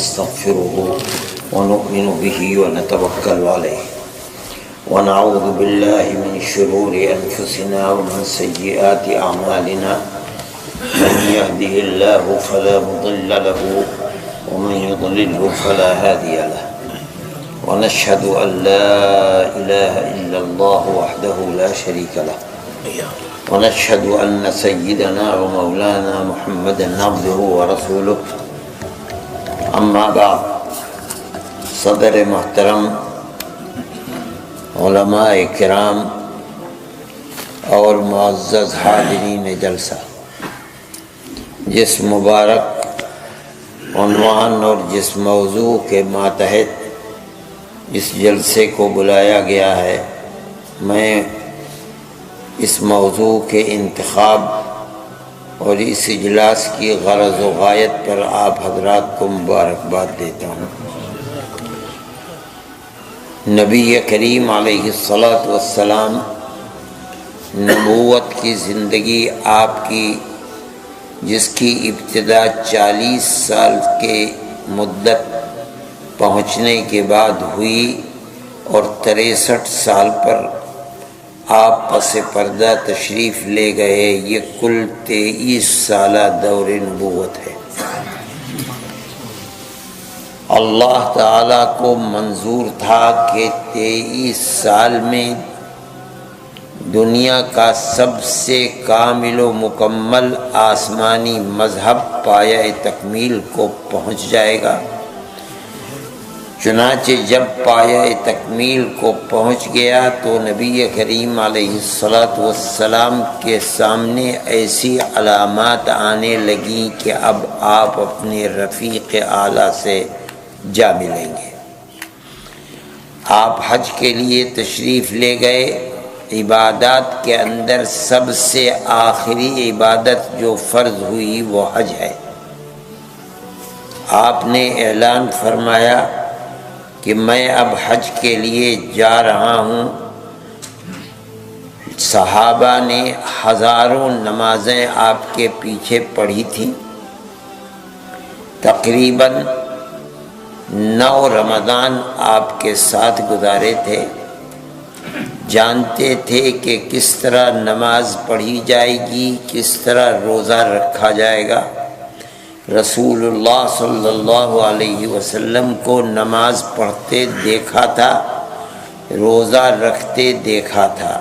ونستغفره ونؤمن به ونتوكل عليه ونعوذ بالله من شرور أنفسنا ومن سيئات أعمالنا من يهده الله فلا مضل له ومن يضلله فلا هادي له ونشهد أن لا إله إلا الله وحده لا شريك له ونشهد أن سيدنا ومولانا محمدا عبده ورسوله اما بعد صدر محترم علماء کرام اور معزز حاضرین جلسہ، جس مبارک عنوان اور جس موضوع کے ماتحت اس جلسے کو بلایا گیا ہے، میں اس موضوع کے انتخاب اور اس اجلاس کی غرض و غایت پر آپ حضرات کو مبارکباد دیتا ہوں۔ نبی کریم علیہ الصلاۃ والسلام نبوت کی زندگی آپ کی، جس کی ابتدا 40 سال کے مدت پہنچنے کے بعد ہوئی اور 63 سال پر آپ پس پردہ تشریف لے گئے، یہ کل 23 سالہ دور نبوت ہے۔ اللہ تعالیٰ کو منظور تھا کہ 23 سال میں دنیا کا سب سے کامل و مکمل آسمانی مذہب پایہ تکمیل کو پہنچ جائے گا۔ چنانچہ جب پایہ تکمیل کو پہنچ گیا تو نبی کریم علیہ الصلاۃ والسلام کے سامنے ایسی علامات آنے لگیں کہ اب آپ اپنے رفیق اعلیٰ سے جا ملیں گے۔ آپ حج کے لیے تشریف لے گئے۔ عبادات کے اندر سب سے آخری عبادت جو فرض ہوئی وہ حج ہے۔ آپ نے اعلان فرمایا کہ میں اب حج کے لیے جا رہا ہوں۔ صحابہ نے ہزاروں نمازیں آپ کے پیچھے پڑھی تھیں۔ تقریباً 9 رمضان آپ کے ساتھ گزارے تھے۔ جانتے تھے کہ کس طرح نماز پڑھی جائے گی، کس طرح روزہ رکھا جائے گا۔ رسول اللہ صلی اللہ علیہ وسلم کو نماز پڑھتے دیکھا تھا، روزہ رکھتے دیکھا تھا،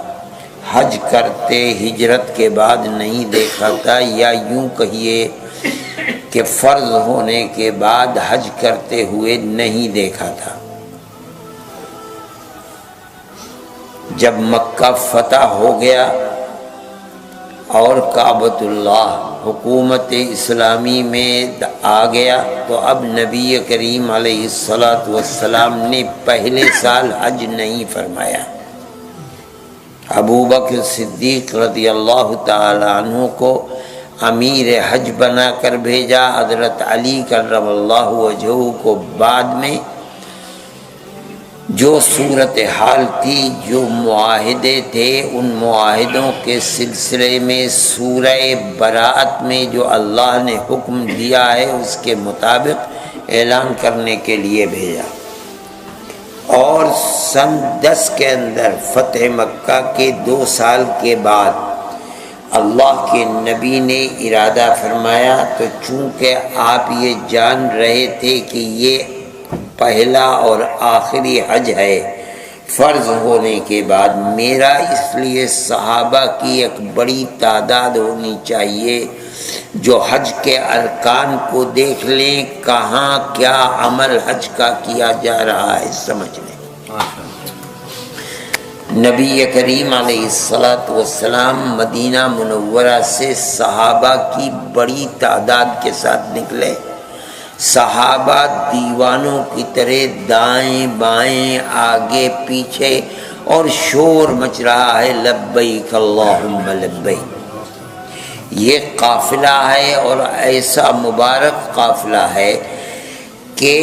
حج کرتے ہجرت کے بعد نہیں دیکھا تھا، یا یوں کہیے کہ فرض ہونے کے بعد حج کرتے ہوئے نہیں دیکھا تھا۔ جب مکہ فتح ہو گیا اور کعبۃ اللہ حکومت اسلامی میں آ گیا تو اب نبی کریم علیہ الصلاۃ والسلام نے پہلے سال حج نہیں فرمایا۔ ابوبکر صدیق رضی اللہ تعالی عنہ کو امیر حج بنا کر بھیجا، حضرت علی کرم اللہ وجہہ کو بعد میں۔ جو صورتحال تھی، جو معاہدے تھے، ان معاہدوں کے سلسلے میں سورہ براءت میں جو اللہ نے حکم دیا ہے اس کے مطابق اعلان کرنے کے لیے بھیجا۔ اور سن 10 کے اندر فتح مکہ کے 2 سال کے بعد اللہ کے نبی نے ارادہ فرمایا، تو چونکہ آپ یہ جان رہے تھے کہ یہ پہلا اور آخری حج ہے فرض ہونے کے بعد، میرا اس لیے صحابہ کی ایک بڑی تعداد ہونی چاہیے جو حج کے ارکان کو دیکھ لیں، کہاں کیا عمل حج کا کیا جا رہا ہے سمجھ لیں۔ نبی کریم علیہ الصلاۃ والسلام مدینہ منورہ سے صحابہ کی بڑی تعداد کے ساتھ نکلے۔ صحابہ دیوانوں کی طرح دائیں بائیں آگے پیچھے اور شور مچ رہا ہے، لبیک اللہم لبیک۔ یہ قافلہ ہے اور ایسا مبارک قافلہ ہے کہ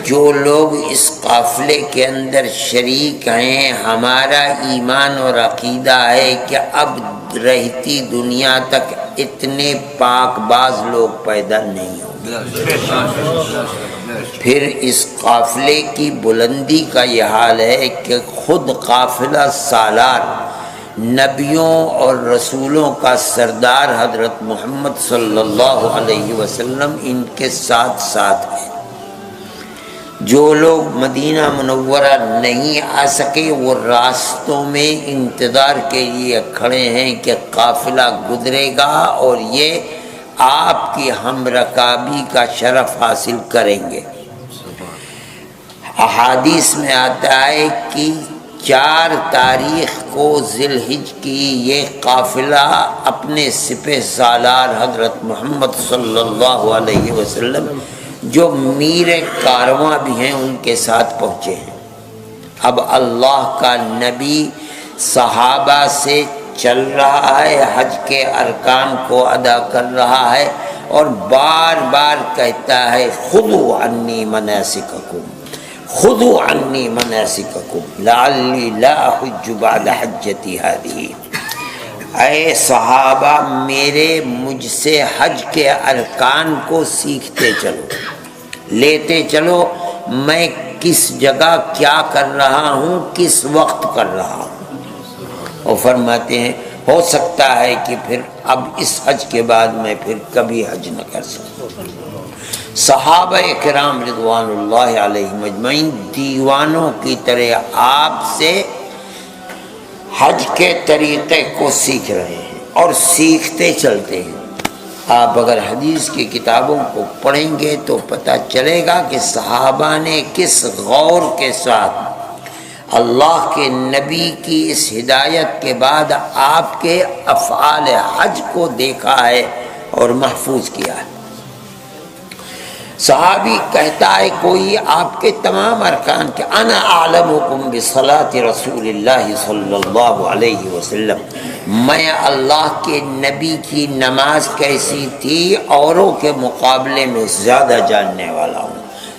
جو لوگ اس قافلے کے اندر شریک ہیں، ہمارا ایمان اور عقیدہ ہے کہ اب رہتی دنیا تک اتنے پاک باز لوگ پیدا نہیں ہوں گے۔ پھر اس قافلے کی بلندی کا یہ حال ہے کہ خود قافلہ سالار نبیوں اور رسولوں کا سردار حضرت محمد صلی اللہ علیہ وسلم ان کے ساتھ ساتھ ہے۔ جو لوگ مدینہ منورہ نہیں آ سکے وہ راستوں میں انتظار کے لیے کھڑے ہیں کہ قافلہ گزرے گا اور یہ آپ کی ہم رکابی کا شرف حاصل کریں گے۔ احادیث میں آتا ہے کہ 4 تاریخ کو ذی الحجہ کی یہ قافلہ اپنے سپہ سالار حضرت محمد صلی اللہ علیہ وسلم جو میر کارواں بھی ہیں ان کے ساتھ پہنچے ہیں۔ اب اللہ کا نبی صحابہ سے چل رہا ہے، حج کے ارکان کو ادا کر رہا ہے اور بار بار کہتا ہے خذوا عنی مناسککم، خذوا عنی مناسککم لعلی لا احج بعد حجتی ہذہ۔ اے صحابہ میرے مجھ سے حج کے ارکان کو سیکھتے چلو، لیتے چلو، میں کس جگہ کیا کر رہا ہوں، کس وقت کر رہا ہوں۔ وہ فرماتے ہیں ہو سکتا ہے کہ پھر اب اس حج کے بعد میں پھر کبھی حج نہ کر سکوں۔ صحابہ کرام رضوان اللہ علیہم اجمعین دیوانوں کی طرح آپ سے حج کے طریقے کو سیکھ رہے ہیں اور سیکھتے چلتے ہیں۔ آپ اگر حدیث کی کتابوں کو پڑھیں گے تو پتہ چلے گا کہ صحابہ نے کس غور کے ساتھ اللہ کے نبی کی اس ہدایت کے بعد آپ کے افعال حج کو دیکھا ہے اور محفوظ کیا ہے۔ صحابی کہتا ہے کوئی آپ کے تمام ارکان کے انا اعلمکم بصلاۃ رسول اللہ صلی اللہ علیہ وسلم، میں اللہ کے نبی کی نماز کیسی تھی اوروں کے مقابلے میں زیادہ جاننے والا ہوں۔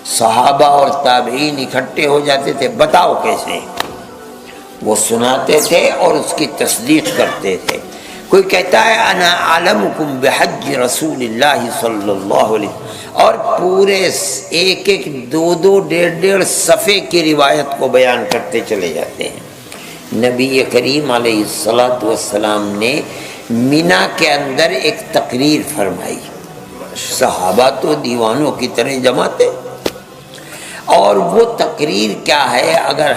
صحابہ اور تابعین اکٹھے ہو جاتے تھے، بتاؤ کیسے، وہ سناتے تھے اور اس کی تصدیق کرتے تھے۔ کوئی کہتا ہے انا اعلمکم بحج رسول اللہ صلی اللہ علیہ وسلم، اور پورے ایک 2 1.5 صفحے کی روایت کو بیان کرتے چلے جاتے ہیں۔ نبی کریم علیہ الصلوۃ والسلام نے مینا کے اندر ایک تقریر فرمائی، صحابہ تو دیوانوں کی طرح جمع تھے، اور وہ تقریر کیا ہے، اگر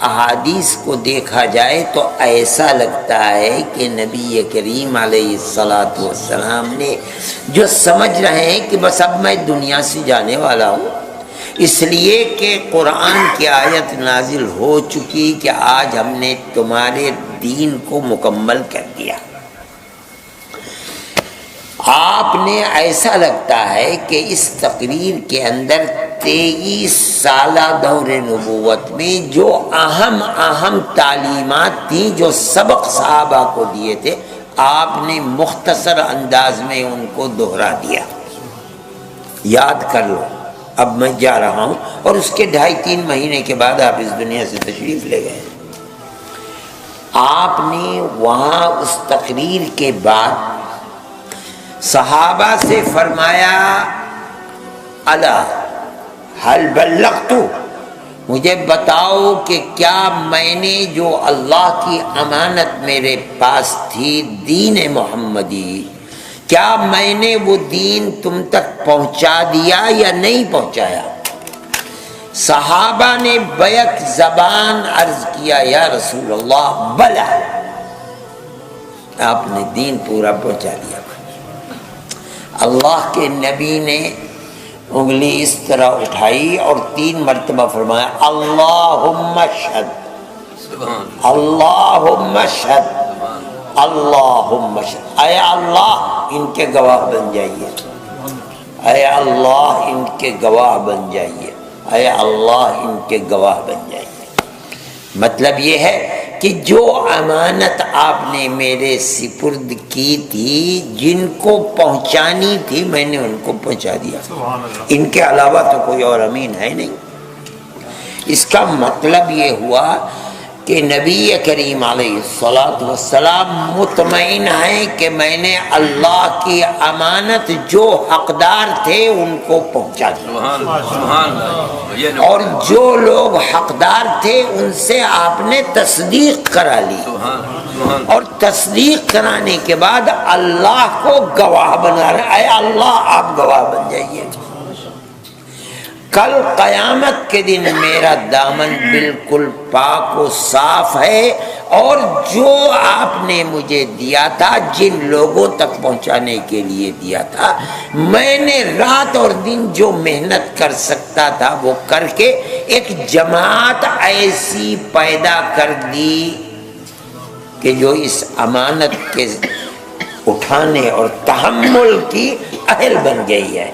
احادیث کو دیکھا جائے تو ایسا لگتا ہے کہ نبی کریم علیہ الصلوۃ والسلام نے جو سمجھ رہے ہیں کہ بس اب میں دنیا سے جانے والا ہوں، اس لیے کہ قرآن کی آیت نازل ہو چکی کہ آج ہم نے تمہارے دین کو مکمل کر دیا۔ آپ نے ایسا لگتا ہے کہ اس تقریر کے اندر 23 سالہ دور نبوت میں جو اہم تعلیمات تھیں، جو سبق صحابہ کو دیے تھے، آپ نے مختصر انداز میں ان کو دہرا دیا۔ یاد کر لو، اب میں جا رہا ہوں، اور اس کے 2.5-3 مہینے کے بعد آپ اس دنیا سے تشریف لے گئے۔ آپ نے وہاں اس تقریر کے بعد صحابہ سے فرمایا الا هل بلغت، مجھے بتاؤ کہ کیا میں نے جو اللہ کی امانت میرے پاس تھی دین محمدی، کیا میں نے وہ دین تم تک پہنچا دیا یا نہیں پہنچایا؟ صحابہ نے بیک زبان عرض کیا یا رسول اللہ بلا، آپ نے دین پورا پہنچا دیا۔ اللہ کے نبی نے انگلی اس طرح اٹھائی اور 3 مرتبہ فرمایا اللہم اشہد، اللہم اشہد، اللہم اشہد، اے اللہ ان کے گواہ بن جائیے، اے اللہ ان کے گواہ بن جائیے، اے اللہ ان کے گواہ بن جائیے۔ مطلب یہ ہے کہ جو امانت آپ نے میرے سپرد کی تھی، جن کو پہنچانی تھی میں نے ان کو پہنچا دیا، ان کے علاوہ تو کوئی اور امین ہے نہیں۔ اس کا مطلب یہ ہوا کہ نبی کریم علیہ الصلوۃ والسلام مطمئن ہیں کہ میں نے اللہ کی امانت جو حقدار تھے ان کو پہنچا دی، اور جو لوگ حقدار تھے ان سے آپ نے تصدیق کرا لی، اور تصدیق کرانے کے بعد اللہ کو گواہ بنا رہا ہے، اللہ آپ گواہ بن جائیے، کل قیامت کے دن میرا دامن بالکل پاک و صاف ہے، اور جو آپ نے مجھے دیا تھا، جن لوگوں تک پہنچانے کے لیے دیا تھا، میں نے رات اور دن جو محنت کر سکتا تھا وہ کر کے ایک جماعت ایسی پیدا کر دی کہ جو اس امانت کے اٹھانے اور تحمل کی اہل بن گئی ہے،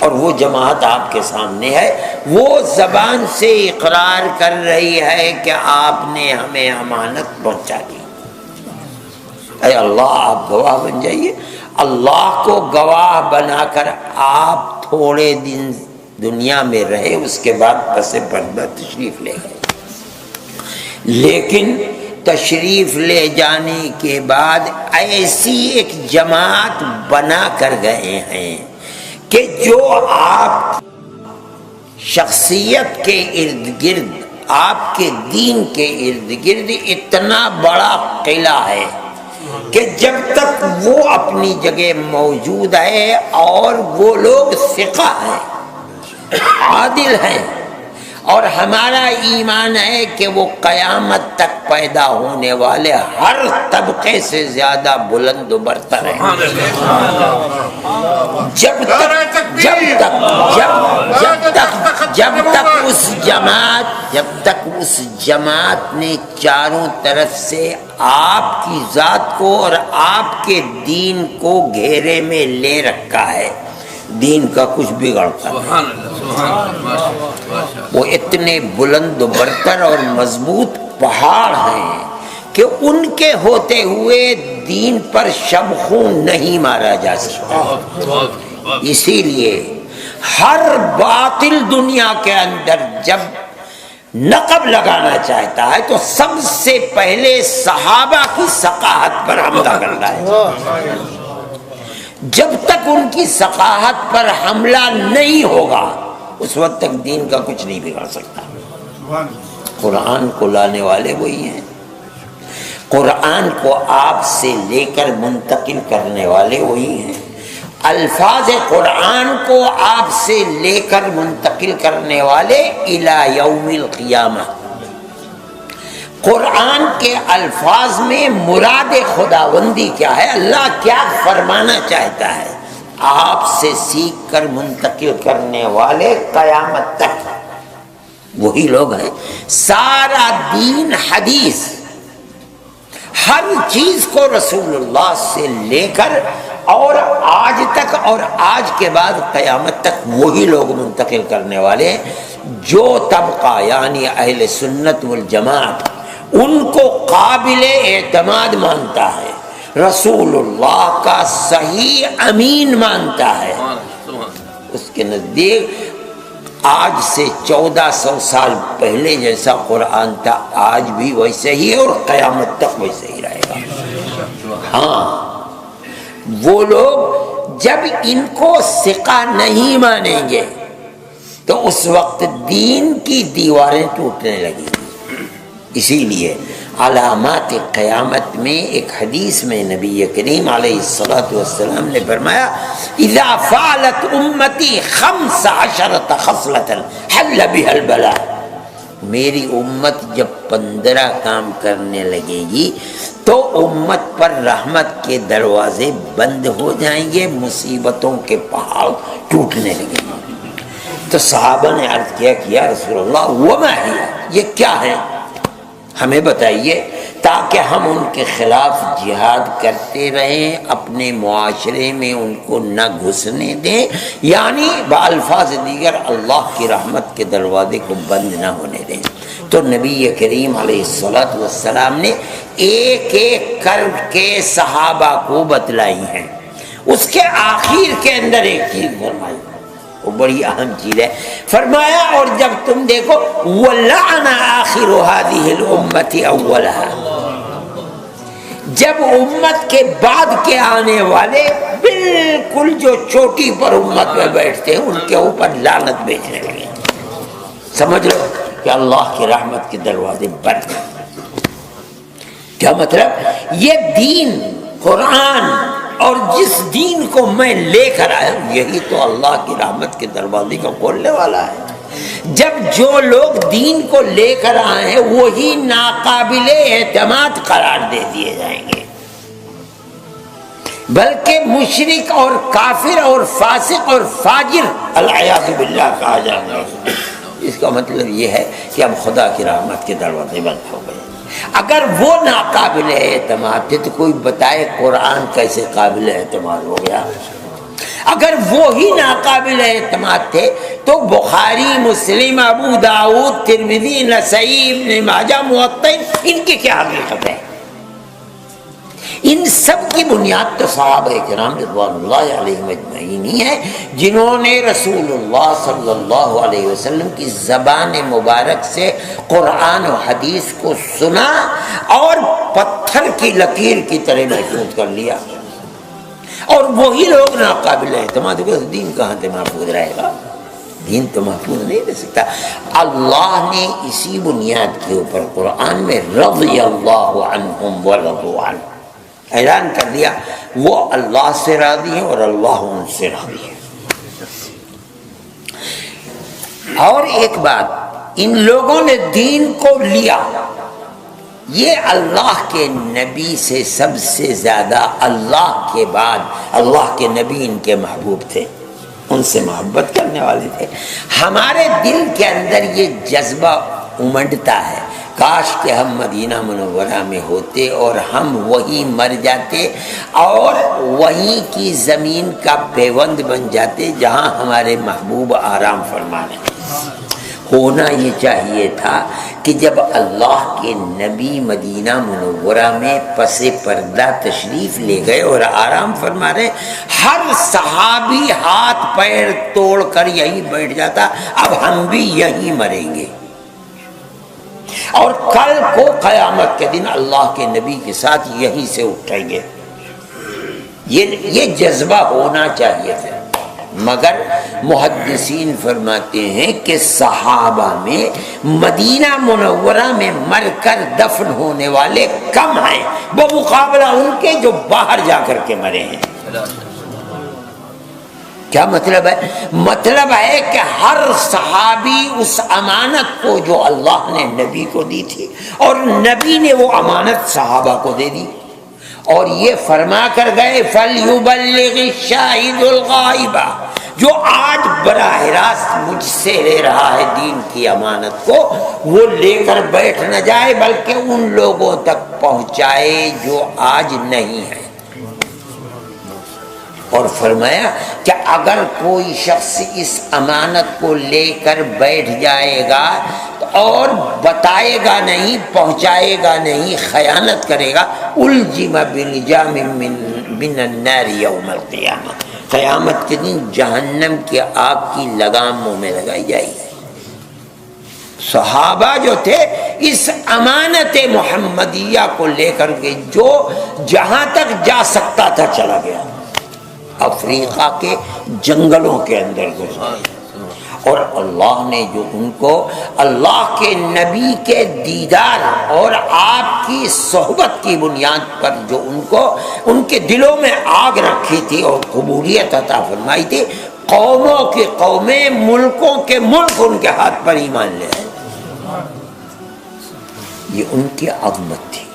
اور وہ جماعت آپ کے سامنے ہے، وہ زبان سے اقرار کر رہی ہے کہ آپ نے ہمیں امانت پہنچا دی۔ اے اللہ آپ گواہ بن جائیے۔ اللہ کو گواہ بنا کر آپ تھوڑے دن دنیا میں رہے، اس کے بعد پس پردہ تشریف لے گئے، لیکن تشریف لے جانے کے بعد ایسی ایک جماعت بنا کر گئے ہیں کہ جو آپ شخصیت کے ارد گرد، آپ کے دین کے ارد گرد اتنا بڑا قلعہ ہے کہ جب تک وہ اپنی جگہ موجود ہے اور وہ لوگ ثقہ ہیں، عادل ہیں، اور ہمارا ایمان ہے کہ وہ قیامت تک پیدا ہونے والے ہر طبقے سے زیادہ بلند و برتر ہیں۔ جب تک اس جماعت نے چاروں طرف سے آپ کی ذات کو اور آپ کے دین کو گھیرے میں لے رکھا ہے، دین کا کچھ بگڑتا نہیں۔ وہ اتنے بلند و برتر اور مضبوط پہاڑ ہیں کہ ان کے ہوتے ہوئے دین پر شب خون نہیں مارا جا سکتا۔ اسی لیے ہر باطل دنیا کے اندر جب نقب لگانا چاہتا ہے تو سب سے پہلے صحابہ کی ثقافت پر حملہ کرتا ہے۔ جب تک ان کی ثقافت پر حملہ نہیں ہوگا اس وقت تک دین کا کچھ نہیں بگڑ سکتا۔ قرآن کو لانے والے وہی ہیں، قرآن کو آپ سے لے کر منتقل کرنے والے وہی ہیں، الفاظ قرآن کو آپ سے لے کر منتقل کرنے والے الی یوم القیامہ۔ قرآن کے الفاظ میں مراد خداوندی کیا ہے، اللہ کیا فرمانا چاہتا ہے، آپ سے سیکھ کر منتقل کرنے والے قیامت تک وہی لوگ ہیں۔ سارا دین حدیث، ہر چیز کو رسول اللہ سے لے کر اور آج تک اور آج کے بعد قیامت تک وہی لوگ منتقل کرنے والے ہیں۔ جو طبقہ یعنی اہل سنت والجماعت ان کو قابل اعتماد مانتا ہے، رسول اللہ کا صحیح امین مانتا ہے، اس کے نزدیک آج سے 1400 سال پہلے جیسا قرآن تھا آج بھی ویسے ہی اور قیامت تک ویسے ہی رہے گا۔ ہاں وہ لوگ جب ان کو ثقہ نہیں مانیں گے تو اس وقت دین کی دیواریں ٹوٹنے لگیں گی۔ اسی لیے علامات قیامت میں ایک حدیث میں نبی کریم علیہ الصلوۃ والسلام نے فرمایا اذا فعلت امتی 15 خصلۃ حل بها البلاء، میری امت جب 15 کام کرنے لگے گی تو امت پر رحمت کے دروازے بند ہو جائیں گے، مصیبتوں کے پہاڑ ٹوٹنے لگیں گے۔ تو صحابہ نے عرض کیا کہ یا رسول اللہ وما ہے، یہ کیا ہے، ہمیں بتائیے تاکہ ہم ان کے خلاف جہاد کرتے رہیں، اپنے معاشرے میں ان کو نہ گھسنے دیں، یعنی بالفاظ دیگر اللہ کی رحمت کے دروازے کو بند نہ ہونے دیں۔ تو نبی کریم علیہ الصلوۃ والسلام نے ایک ایک کر کے صحابہ کو بتلائی ہیں۔ اس کے آخر کے اندر ایک چیز فرمائی وہ بڑی اہم چیز ہے. فرمایا اور جب تم دیکھو وَلَعْنَ آخِرُ هَذِهِ الْأُمَّةِ أَوَّلَهَا، جب امت کے بعد کے آنے والے بالکل جو چوٹی پر امت میں بیٹھتے ہیں ان کے اوپر لعنت بھیجنے لگے. سمجھ لو کہ اللہ کی رحمت کے دروازے بند. کیا مطلب؟ یہ دین قرآن اور جس دین کو میں لے کر آیا ہوں یہی تو اللہ کی رحمت کے دروازے کو کھولنے والا ہے. جب جو لوگ دین کو لے کر آئے ہیں وہی ناقابل اعتماد قرار دے دیے جائیں گے، بلکہ مشرک اور کافر اور فاسق اور فاجر العیاذ باللہ کہا جائے گا. اس کا مطلب یہ ہے کہ اب خدا کی رحمت کے دروازے بند ہو گئے. اگر وہ ناقابل اعتماد تھے تو کوئی بتائے قرآن کیسے قابل اعتماد ہو گیا؟ اگر وہی ناقابل اعتماد تھے تو بخاری، مسلم، ابو داؤد، ترمذی، نسائی، ابن ماجہ، موطا ان کی کیا حقیقت ہے؟ ان سب کی بنیاد تو صحابہ کرام رضوان اللہ علیہم اجمعین ہی ہے، جنہوں نے رسول اللہ صلی اللہ علیہ وسلم کی زبان مبارک سے قرآن و حدیث کو سنا اور پتھر کی لکیر کی طرح محفوظ کر لیا. اور وہی لوگ ناقابل اعتماد ہو. دین کہاں سے محفوظ رہے گا؟ دین تو محفوظ نہیں رہ سکتا. اللہ نے اسی بنیاد کے اوپر قرآن میں رضی اللہ عنہم ورضوا عنہ اعلان کر دیا وہ اللہ سے راضی ہیں اور اللہ ان سے راضی ہے. اور ایک بات، ان لوگوں نے دین کو لیا، یہ اللہ کے نبی سے سب سے زیادہ اللہ کے بعد اللہ کے نبی ان کے محبوب تھے، ان سے محبت کرنے والے تھے. ہمارے دل کے اندر یہ جذبہ امنڈتا ہے کاش کہ ہم مدینہ منورہ میں ہوتے اور ہم وہیں مر جاتے اور وہیں کی زمین کا پیوند بن جاتے جہاں ہمارے محبوب آرام فرما رہے ہیں. ہونا یہ چاہیے تھا کہ جب اللہ کے نبی مدینہ منورہ میں پس پردہ تشریف لے گئے اور آرام فرما رہے، ہر صحابی ہاتھ پیر توڑ کر یہیں بیٹھ جاتا اب ہم بھی یہیں مریں گے اور کل کو قیامت کے دن اللہ کے نبی کے ساتھ یہیں سے اٹھیں گے. یہ جذبہ ہونا چاہیے تھا. مگر محدثین فرماتے ہیں کہ صحابہ میں مدینہ منورہ میں مر کر دفن ہونے والے کم ہیں بمقابلہ ان کے جو باہر جا کر کے مرے ہیں. کیا مطلب ہے؟ مطلب ہے کہ ہر صحابی اس امانت کو جو اللہ نے نبی کو دی تھی اور نبی نے وہ امانت صحابہ کو دے دی اور یہ فرما کر گئے فَلْيُبَلِّغِ الشَّاهِدُ الْغَائِبَ، جو آج براہ راست مجھ سے لے رہا ہے دین کی امانت کو وہ لے کر بیٹھ نہ جائے بلکہ ان لوگوں تک پہنچائے جو آج نہیں ہے. اور فرمایا کہ اگر کوئی شخص اس امانت کو لے کر بیٹھ جائے گا اور بتائے گا نہیں، پہنچائے گا نہیں، خیانت کرے گا، الجم بلجام من النار یوم القیامہ، قیامت کے دن جہنم کی آگ کی لگام منہ میں لگائی جائے گی. صحابہ جو تھے اس امانت محمدیہ کو لے کر کے جو جہاں تک جا سکتا تھا چلا گیا، افریقہ کے جنگلوں کے اندر گزارے اور اللہ نے جو ان کو اللہ کے نبی کے دیدار اور آپ کی صحبت کی بنیاد پر جو ان کے دلوں میں آگ رکھی تھی اور قبولیت عطا فرمائی تھی، قوموں کی قومیں، ملکوں کے ملک ان کے ہاتھ پر ایمان لے آئے. یہ ان کی عظمت تھی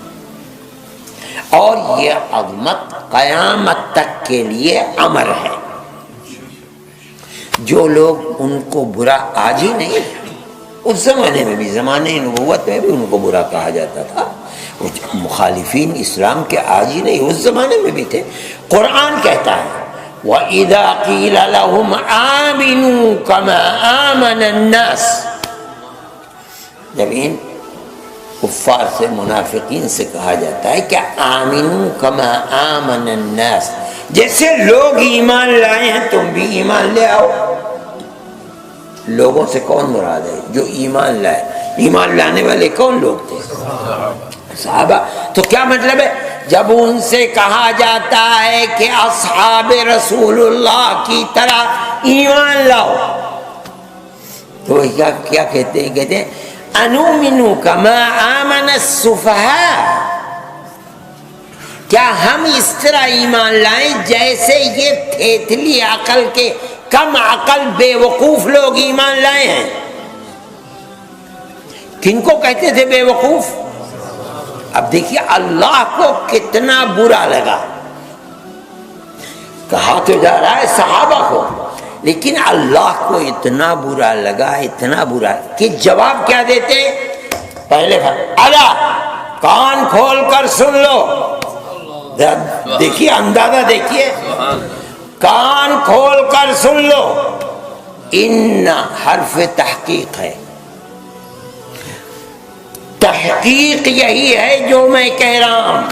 اور یہ عظمت قیامت تک کے لیے امر ہے. جو لوگ ان کو برا، آج ہی نہیں اس زمانے میں بھی، زمانے نبوت میں بھی ان کو برا کہا جاتا تھا، مخالفین اسلام کے آج ہی نہیں اس زمانے میں بھی تھے. قرآن کہتا ہے وَإِذَا قِيلَ لَهُمْ آمِنُوا كَمَا آمَنَ النَّاسِ، جب ان کفار سے، منافقین سے کہا جاتا ہے کہ آمنوا کما آمن الناس، جیسے لوگ ایمان لائے ہیں تم بھی ایمان لے آؤ. لوگوں سے کون مراد ہے؟ جو ایمان لائے. ایمان لانے والے کون لوگ تھے؟ صحابہ. تو کیا مطلب ہے جب ان سے کہا جاتا ہے کہ اصحاب رسول اللہ کی طرح ایمان لاؤ، تو کیا کہتے ہیں؟ کہتے ہیں انؤمن کما آمن السفہاء، کیا ہم اس طرح ایمان لائیں جیسے یہ تھیتلی عقل کے کم عقل بے وقوف لوگ ایمان لائے ہیں. کن کو کہتے تھے بے وقوف؟ اب دیکھیے اللہ کو کتنا برا لگا. کہا تو جا رہا ہے صحابہ کو، لیکن اللہ کو اتنا برا لگا، اتنا برا کہ جواب کیا دیتے؟ پہلے الا کان کھول کر سن لو. دیکھیے اندازہ دیکھیے، کان کھول کر سن لو. ان حرف تحقیق ہے، تحقیق یہی ہے جو میں کہہ رہا ہوں.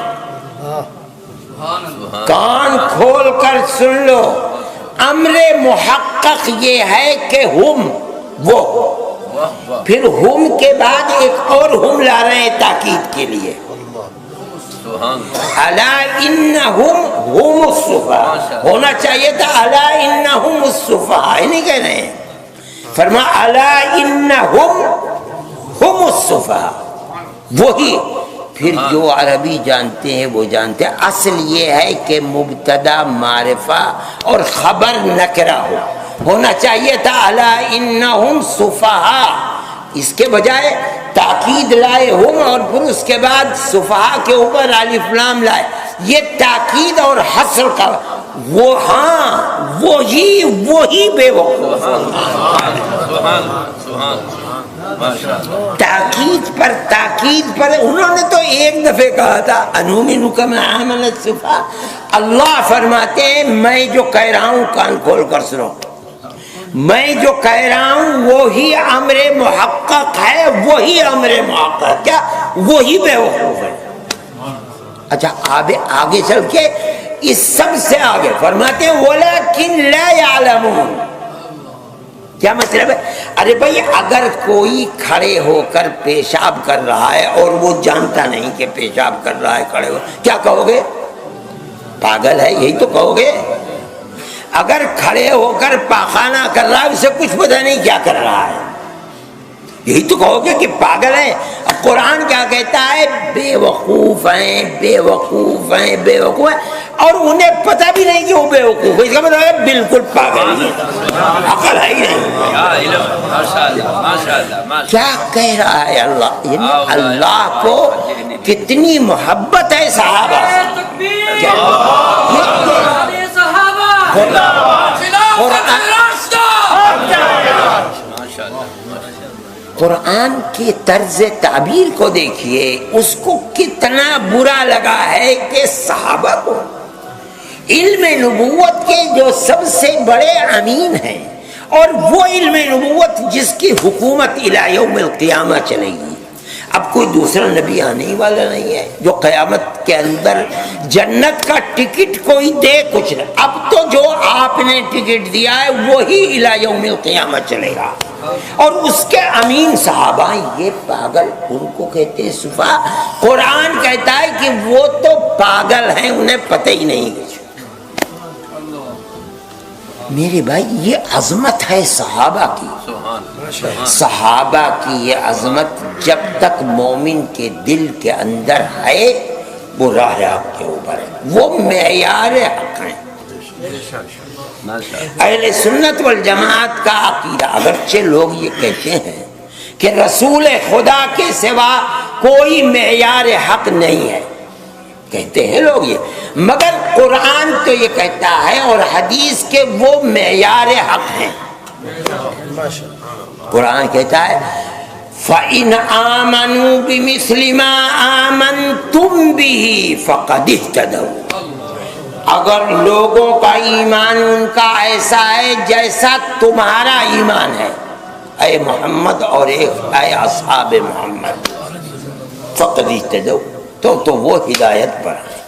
کان کھول کر سن لو. امر محقق یہ ہے کہ ہم وہ، پھر ہم کے بعد ایک اور ہم لا رہے ہیں تاکید کے لیے. الا انہم ہم السفہاء ہونا چاہیے تھا، الا انہم السفہاء نہیں کہہ رہے ہیں. فرما الا انہم ہم السفہاء. وہی پھر جو عربی جانتے ہیں وہ جانتے ہیں. اصل یہ ہے کہ مبتدا معرفہ اور خبر نکرہ ہونا چاہیے تھا الا انہم سفہاء. اس کے بجائے تاکید لائے ہم اور پھر اس کے بعد سفہاء کے اوپر الف لام لائے. یہ تاکید اور حصر کا وہ، ہاں وہی بے وقوف. تاکید پر انہوں نے تو ایک دفعہ کہا تھا انؤمن کما آمن السفہاء. اللہ فرماتے ہیں میں جو کہہ رہا ہوں کان کھول کر سنو، میں جو کہہ رہا ہوں وہی امر محقق ہے، وہی امر محقق، کیا وہی بے وقوف ہے. اچھا آگے چل کے اس سب سے آگے فرماتے ہیں وَلَكِنْ لَا يَعْلَمُونَ. کیا مطلب ہے؟ ارے بھائی اگر کوئی کھڑے ہو کر پیشاب کر رہا ہے اور وہ جانتا نہیں کہ پیشاب کر رہا ہے کھڑے ہو، کیا کہو گے؟ پاگل ہے، یہی تو کہو گے. اگر کھڑے ہو کر پاخانہ کر رہا ہے اسے کچھ پتہ نہیں کیا کر رہا ہے، یہی تو کہو گے کہ پاگل ہے. اب قرآن کیا کہتا ہے؟ بے وقوف ہیں، بے وقوف ہیں، بے وقوف ہیں، اور انہیں پتہ بھی نہیں کہ وہ بے وقوف ہے. اس کا مطلب ہے بالکل پاگل ہی ہے، عقل ہے ہی نہیں. کیا کہہ رہا ہے اللہ؟ یعنی اللہ کو کتنی محبت ہے صحابہ سے. قرآن کی طرز تعبیر کو دیکھیے، اس کو کتنا برا لگا ہے کہ صحابہ کو علم نبوت کے جو سب سے بڑے امین ہیں، اور وہ علم نبوت جس کی حکومت الی یوم القیامہ چلے گی. اب کوئی دوسرا نبی آنے والا نہیں ہے جو قیامت کے اندر جنت کا ٹکٹ کوئی دے کچھ نہیں. اب تو جو آپ نے ٹکٹ دیا ہے وہی الی یوم القیامہ چلے گا. اور اس کے امین صحابہ، یہ پاگل ان کو کہتے ہیں سفہاء. قرآن کہتا ہے کہ وہ تو پاگل ہیں، انہیں پتہ ہی نہیں کچھ. میرے بھائی یہ عظمت ہے صحابہ کی. صحابہ کی یہ عظمت جب تک مومن کے دل کے اندر ہے وہ راہ حق کے اوپر ہے، وہ معیار حق ہیں. اہل سنت والجماعت کا عقیدہ، اگرچہ لوگ یہ کہتے ہیں کہ رسول خدا کے سوا کوئی معیار حق نہیں ہے، کہتے ہیں لوگ یہ، مگر قرآن تو یہ کہتا ہے اور حدیث کے وہ معیار حق ہیں. قرآن کہتا ہے فَإِنْ آمَنُوا بِمِثْلِ مَا آمَنْتُمْ بِهِ فَقَدِ اهْتَدَوْا. اگر لوگوں کا ایمان ان کا ایسا ہے جیسا تمہارا ایمان ہے اے محمد اور اے اصحاب محمد، فَقَدِ اهْتَدَوْا، تو وہ ہدایت پر ہے.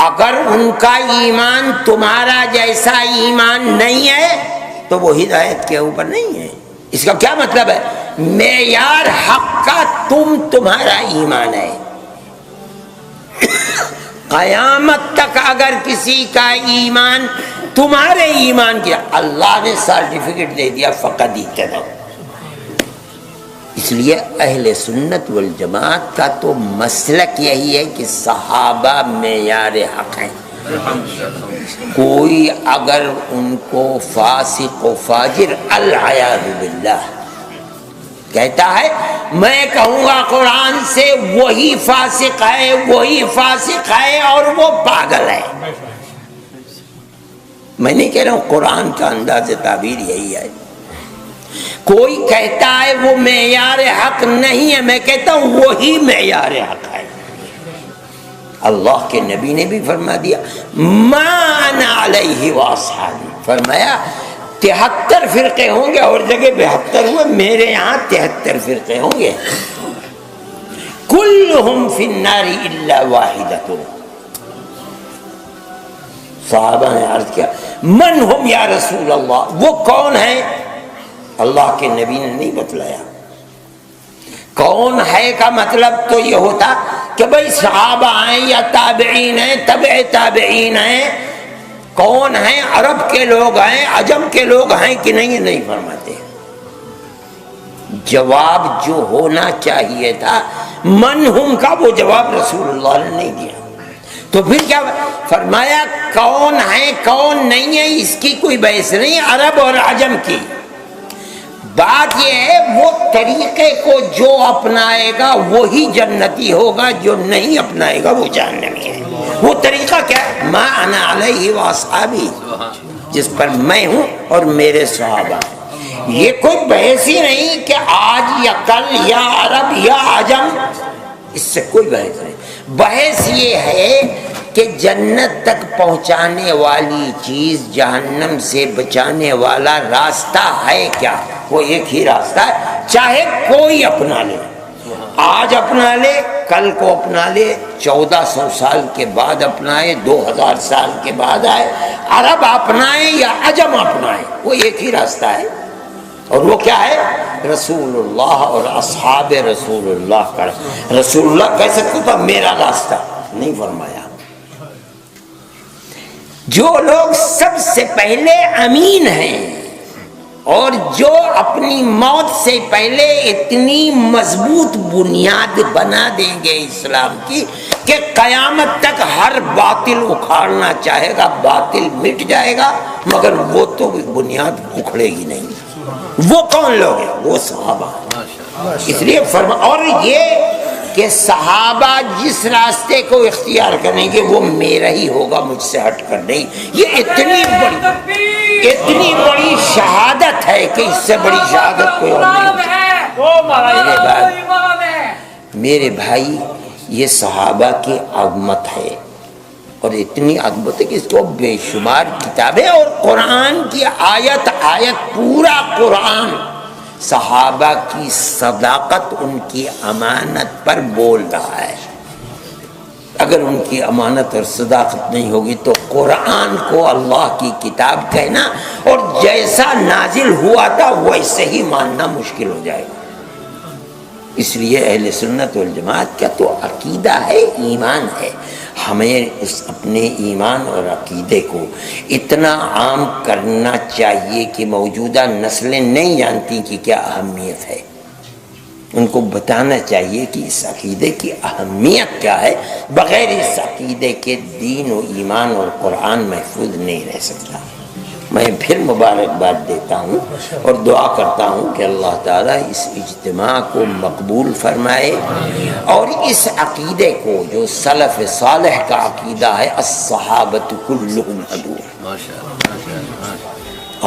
اگر ان کا ایمان تمہارا جیسا ایمان نہیں ہے تو وہ ہدایت کے اوپر نہیں ہے۔ اس کا کیا مطلب ہے؟ معیار حق کا تمہارا ایمان ہے۔ قیامت تک اگر کسی کا ایمان تمہارے ایمان کیا، اللہ نے سرٹیفکیٹ دے دیا فقط اہتدوا۔ اس لیے اہل سنت والجماعت کا تو مسلک یہی ہے کہ صحابہ معیار حق ہیں۔ کوئی اگر ان کو فاسق و فاجر العیاذ باللہ کہتا ہے، میں کہوں گا قرآن سے وہی فاسق ہے اور وہ پاگل ہے۔ میں نہیں کہہ رہا ہوں، قرآن کا انداز تعبیر یہی ہے۔ کوئی کہتا ہے وہ معیار حق نہیں ہے، میں کہتا ہوں وہی معیار حق ہے۔ اللہ کے نبی نے بھی فرما دیا ما انا علیہ واصحابی، فرمایا 73 فرقے ہوں گے، اور جگہ 72 ہوئے، میرے یہاں 73 فرقے ہوں گے۔ کلہم فی النار الا واحدۃ۔ صحابہ نے عرض کیا من ہم یا رسول اللہ، وہ کون ہے؟ اللہ کے نبی نے نہیں بتلایا۔ کون ہے کا مطلب تو یہ ہوتا کہ بھئی صحابہ ہیں یا تابعین ہیں، تبع تابعین ہیں، کون ہیں؟ عرب کے لوگ ہیں، عجم کے لوگ ہیں کہ نہیں؟ نہیں فرماتے۔ جواب جو ہونا چاہیے تھا من ہم کا، وہ جواب رسول اللہ نے نہیں دیا۔ تو پھر کیا فرمایا؟ کون ہے کون نہیں ہے اس کی کوئی بحث نہیں، عرب اور عجم کی بات یہ ہے وہ طریقے کو جو اپنائے گا وہی جنتی ہوگا، جو نہیں اپنائے گا وہ جہنمی ہے۔ وہ طریقہ کیا ہے؟ ما انا علیہ واصحابی، جس پر میں ہوں اور میرے صحابہ۔ یہ کوئی بحث ہی نہیں کہ آج یا کل یا عرب یا عجم، اس سے کوئی بحث نہیں۔ بحث یہ ہے کہ جنت تک پہنچانے والی چیز جہنم سے بچانے والا راستہ ہے کیا؟ وہ ایک ہی راستہ ہے، چاہے کوئی اپنا لے، آج اپنا لے، کل کو اپنا لے، 1400 سال کے بعد اپنائے، 2000 سال کے بعد آئے، عرب اپنائے یا عجم اپنائے، وہ ایک ہی راستہ ہے۔ اور وہ کیا ہے؟ رسول اللہ اور اصحاب رسول اللہ کا۔ رسول اللہ کہہ سکتا تھا میرا راستہ، نہیں فرمایا۔ جو لوگ سب سے پہلے امین ہیں اور جو اپنی موت سے پہلے اتنی مضبوط بنیاد بنا دیں گے اسلام کی کہ قیامت تک ہر باطل اکھاڑنا چاہے گا، باطل مٹ جائے گا، مگر وہ تو بنیاد اکھڑے گی نہیں۔ وہ کون لوگ ہیں؟ وہ صحابہ۔ اس لیے اور یہ کہ صحابہ جس راستے کو اختیار کریں گے وہ میرا ہی ہوگا، مجھ سے ہٹ کر نہیں۔ یہ اتنی بڑی شہادت ہے کہ اس سے بڑی شہادت کوئی اور نہیں ہے۔ میرے بھائی، یہ صحابہ کی عظمت ہے، اور اتنی عظمت ہے کہ اس کو بے شمار کتابیں اور قرآن کی آیت پورا قرآن صحابہ کی صداقت، ان کی امانت پر بول رہا ہے۔ اگر ان کی امانت اور صداقت نہیں ہوگی تو قرآن کو اللہ کی کتاب کہنا اور جیسا نازل ہوا تھا ویسے ہی ماننا مشکل ہو جائے گا۔ اس لیے اہل سنت والجماعت کا تو عقیدہ ہے، ایمان ہے۔ ہمیں اس اپنے ایمان اور عقیدے کو اتنا عام کرنا چاہیے کہ موجودہ نسلیں نہیں جانتی کہ کیا اہمیت ہے۔ ان کو بتانا چاہیے کہ اس عقیدے کی اہمیت کیا ہے۔ بغیر اس عقیدے کے دین و ایمان اور قرآن محفوظ نہیں رہ سکتا۔ میں پھر مبارکباد دیتا ہوں اور دعا کرتا ہوں کہ اللہ تعالیٰ اس اجتماع کو مقبول فرمائے، اور اس عقیدے کو جو سلف صالح کا عقیدہ ہے الصحابۃ کلہم عدو،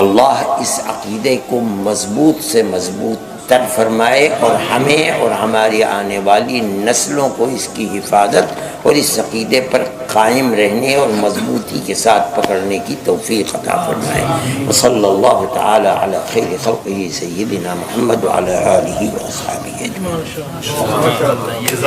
اللہ اس عقیدے کو مضبوط سے مضبوط تر فرمائے، اور ہمیں اور ہماری آنے والی نسلوں کو اس کی حفاظت اور اس عقیدے پر قائم رہنے اور مضبوطی کے ساتھ پکڑنے کی توفیق عطا فرمائے۔ وصلی اللہ تعالی علی خیر خلقہ سیدنا محمد وعلی آلہ واصحابہ اجمعین۔